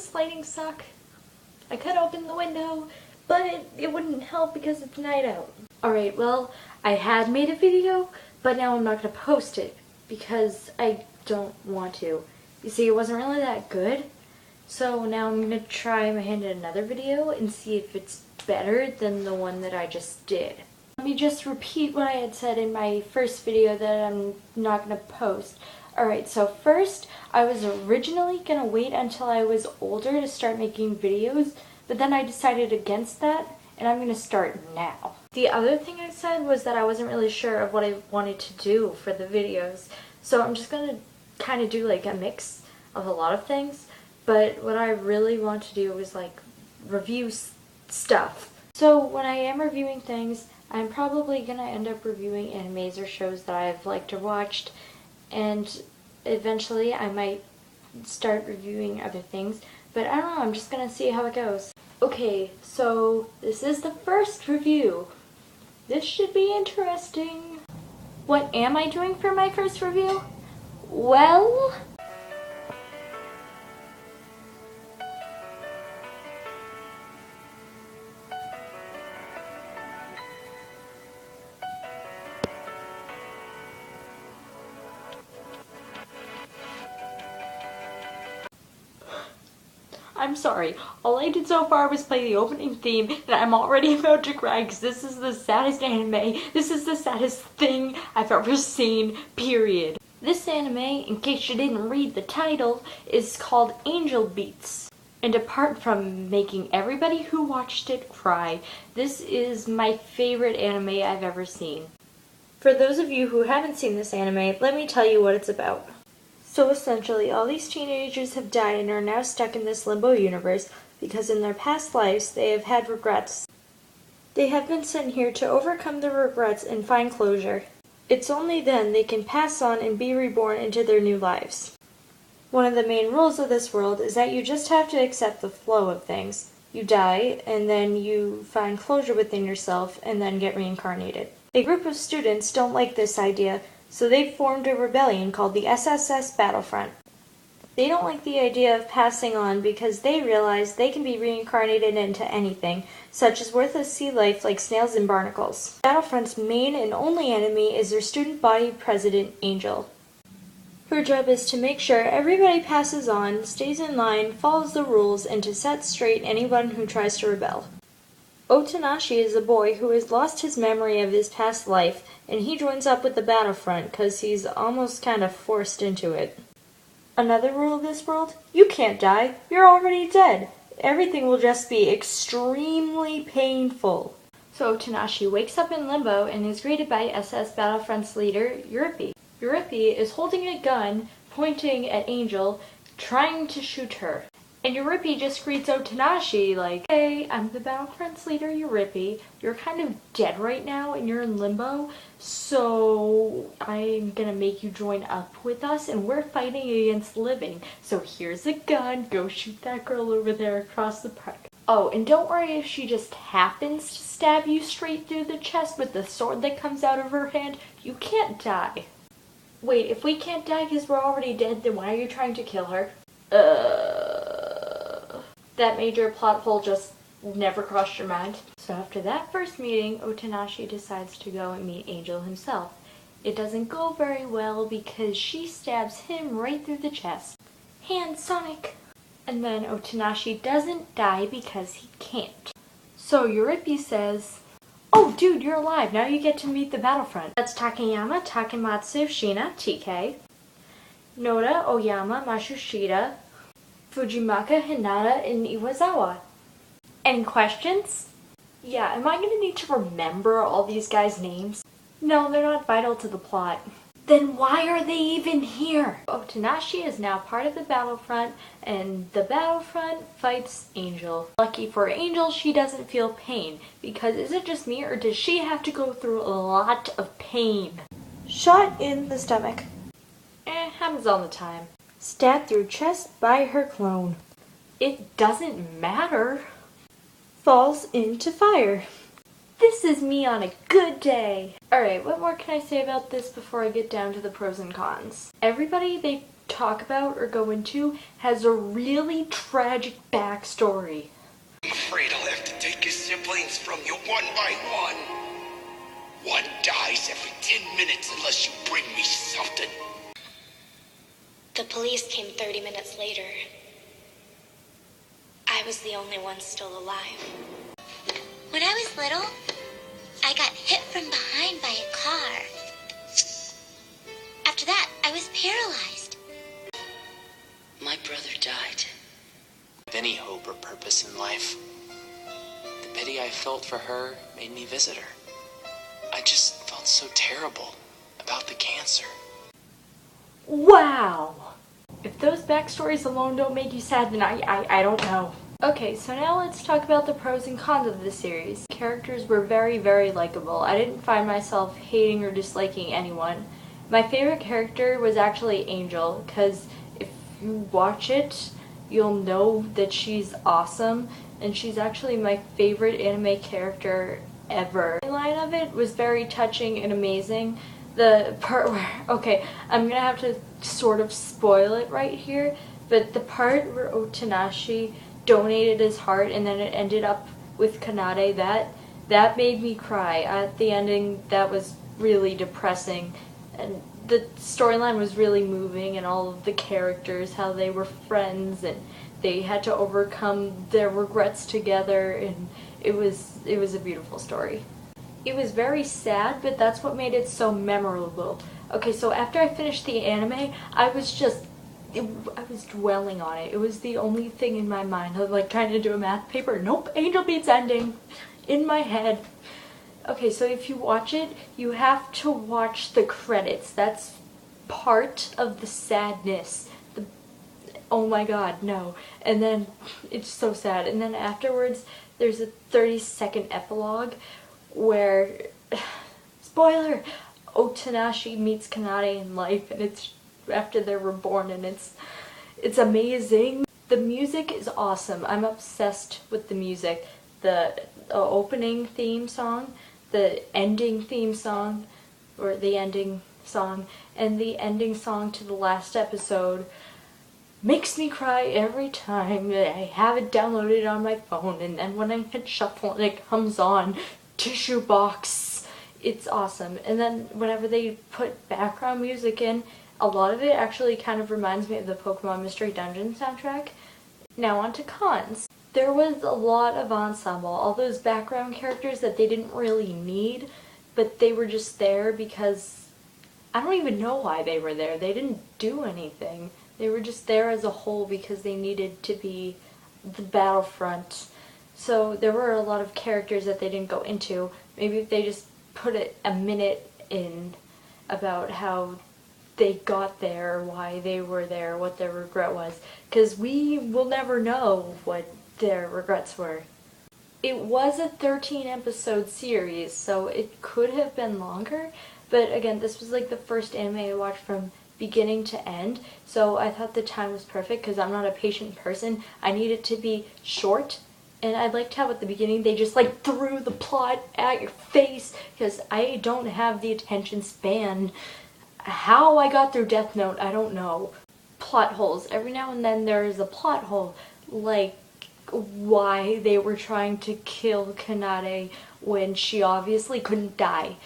this lighting suck? I could open the window, but it wouldn't help because it's night out. Alright, well, I had made a video, but now I'm not going to post it because I don't want to. You see, it wasn't really that good, so now I'm going to try my hand at another video and see if it's better than the one that I just did. Let me just repeat what I had said in my first video that I'm not going to post. Alright, so first, I was originally going to wait until I was older to start making videos, but then I decided against that, and I'm going to start now. The other thing I said was that I wasn't really sure of what I wanted to do for the videos, so I'm just going to kind of do like a mix of a lot of things, but what I really want to do is like review stuff. So when I am reviewing things, I'm probably going to end up reviewing animes or shows that I've liked or watched, and eventually I might start reviewing other things, but I don't know, I'm just going to see how it goes. Okay, so this is the first review. This should be interesting. What am I doing for my first review? Well, I'm sorry, all I did so far was play the opening theme, and I'm already about to cry because this is the saddest anime, this is the saddest thing I've ever seen, period. This anime, in case you didn't read the title, is called Angel Beats. And apart from making everybody who watched it cry, this is my favorite anime I've ever seen. For those of you who haven't seen this anime, let me tell you what it's about. So essentially, all these teenagers have died and are now stuck in this limbo universe because in their past lives they have had regrets. They have been sent here to overcome their regrets and find closure. It's only then they can pass on and be reborn into their new lives. One of the main rules of this world is that you just have to accept the flow of things. You die, and then you find closure within yourself, and then get reincarnated. A group of students don't like this idea, so they've formed a rebellion called the SSS Battlefront. They don't like the idea of passing on because they realize they can be reincarnated into anything, such as worthless sea life like snails and barnacles. Battlefront's main and only enemy is their student body president, Angel. Her job is to make sure everybody passes on, stays in line, follows the rules, and to set straight anyone who tries to rebel. Otanashi is a boy who has lost his memory of his past life, and he joins up with the Battlefront because he's almost kind of forced into it. Another rule of this world? You can't die. You're already dead. Everything will just be extremely painful. So Otanashi wakes up in limbo and is greeted by SS Battlefront's leader, Yuripi. Yuripi is holding a gun, pointing at Angel, trying to shoot her. And Yuripi just greets Otanashi like, "Hey, I'm the Battlefront's leader, Yuripi. You're kind of dead right now and you're in limbo, so I'm gonna make you join up with us and we're fighting against living. So here's a gun, go shoot that girl over there across the park. Oh, and don't worry if she just happens to stab you straight through the chest with the sword that comes out of her hand, you can't die." Wait, if we can't die because we're already dead, then why are you trying to kill her? That major plot hole just never crossed your mind. So after that first meeting, Otanashi decides to go and meet Angel himself. It doesn't go very well because she stabs him right through the chest. Hand Sonic! And then Otanashi doesn't die because he can't. So Yuripi says, "Oh dude, you're alive, now you get to meet the Battlefront. That's Takayama, Takematsu, Shina, TK, Noda, Oyama, Matsushita, Fujimaka, Hinata, and Iwazawa." Any questions? Yeah, am I going to need to remember all these guys' names? No, they're not vital to the plot. Then why are they even here? Otanashi is now part of the Battlefront, and the Battlefront fights Angel. Lucky for Angel, she doesn't feel pain, because is it just me or does she have to go through a lot of pain? Shot in the stomach. Happens all the time. Stabbed through chest by her clone. It doesn't matter. Falls into fire. This is me on a good day. Alright, what more can I say about this before I get down to the pros and cons? Everybody they talk about or go into has a really tragic backstory. I'm afraid I'll have to take your siblings from you one by one. One dies every 10 minutes unless you bring me something. The police came 30 minutes later. I was the only one still alive. When I was little, I got hit from behind by a car. After that, I was paralyzed. My brother died. Any hope or purpose in life. The pity I felt for her made me visit her. I just felt so terrible about the cancer. Wow! If those backstories alone don't make you sad, then I don't know. Okay, so now let's talk about the pros and cons of the series. Characters were very, very likable. I didn't find myself hating or disliking anyone. My favorite character was actually Angel, because if you watch it, you'll know that she's awesome, and she's actually my favorite anime character ever. The line of it was very touching and amazing. The part where, okay, I'm gonna have to sort of spoil it right here, but the part where Otanashi donated his heart and then it ended up with Kanade, that made me cry. At the ending, that was really depressing, and the storyline was really moving, and all of the characters, how they were friends and they had to overcome their regrets together, and it was a beautiful story. It was very sad, but that's what made it so memorable. Okay, so after I finished the anime, I was dwelling on it. It was the only thing in my mind. I was like trying to do a math paper. Nope, Angel Beats ending in my head. Okay, so if you watch it, you have to watch the credits. That's part of the sadness. Oh my god, no. And then it's so sad. And then afterwards, there's a 30-second epilogue where, spoiler, Otanashi meets Kanade in life, and it's after they were born, and it's amazing. The music is awesome. I'm obsessed with the music. The opening theme song, the ending theme song, or the ending song, and the ending song to the last episode makes me cry every time. I have it downloaded on my phone, and then when I hit shuffle, it comes on. Tissue box. It's awesome. And then whenever they put background music in, a lot of it actually kind of reminds me of the Pokemon Mystery Dungeon soundtrack. Now on to cons. There was a lot of ensemble, all those background characters that they didn't really need, but they were just there because I don't even know why they were there. They didn't do anything. They were just there as a whole because they needed to be the battlefront. So there were a lot of characters that they didn't go into. Maybe if they just put a minute in about how they got there, why they were there, what their regret was, because we will never know what their regrets were. It was a 13-episode series, so it could have been longer, but again, this was like the first anime I watched from beginning to end, so I thought the time was perfect because I'm not a patient person. I need it to be short, and I liked how at the beginning they just like threw the plot at your face because I don't have the attention span. How I got through Death Note, I don't know. Plot holes. Every now and then there is a plot hole, like why they were trying to kill Kanade when she obviously couldn't die.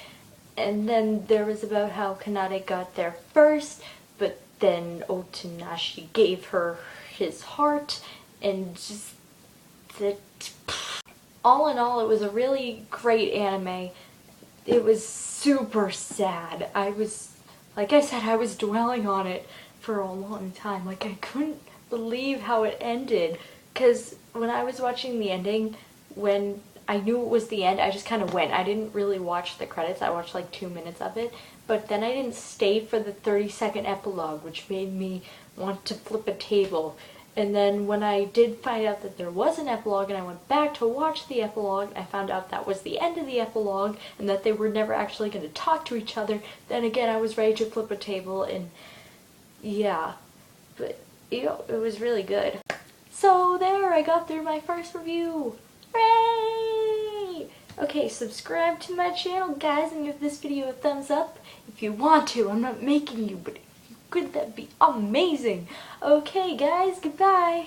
And then there was about how Kanade got there first, but then Otanashi gave her his heart, and just that. All in all, it was a really great anime. It was super sad. Like I said, I was dwelling on it for a long time. Like, I couldn't believe how it ended. Because when I was watching the ending, when I knew it was the end, I just kind of went. I didn't really watch the credits. I watched like 2 minutes of it. But then I didn't stay for the 30-second epilogue, which made me want to flip a table. And then when I did find out that there was an epilogue and I went back to watch the epilogue, I found out that was the end of the epilogue and that they were never actually going to talk to each other. Then again, I was ready to flip a table, and yeah. But, you know, it was really good. So there, I got through my first review. Hooray! Okay, subscribe to my channel, guys, and give this video a thumbs up if you want to. I'm not making you, but if you Could that be amazing? Okay guys, goodbye.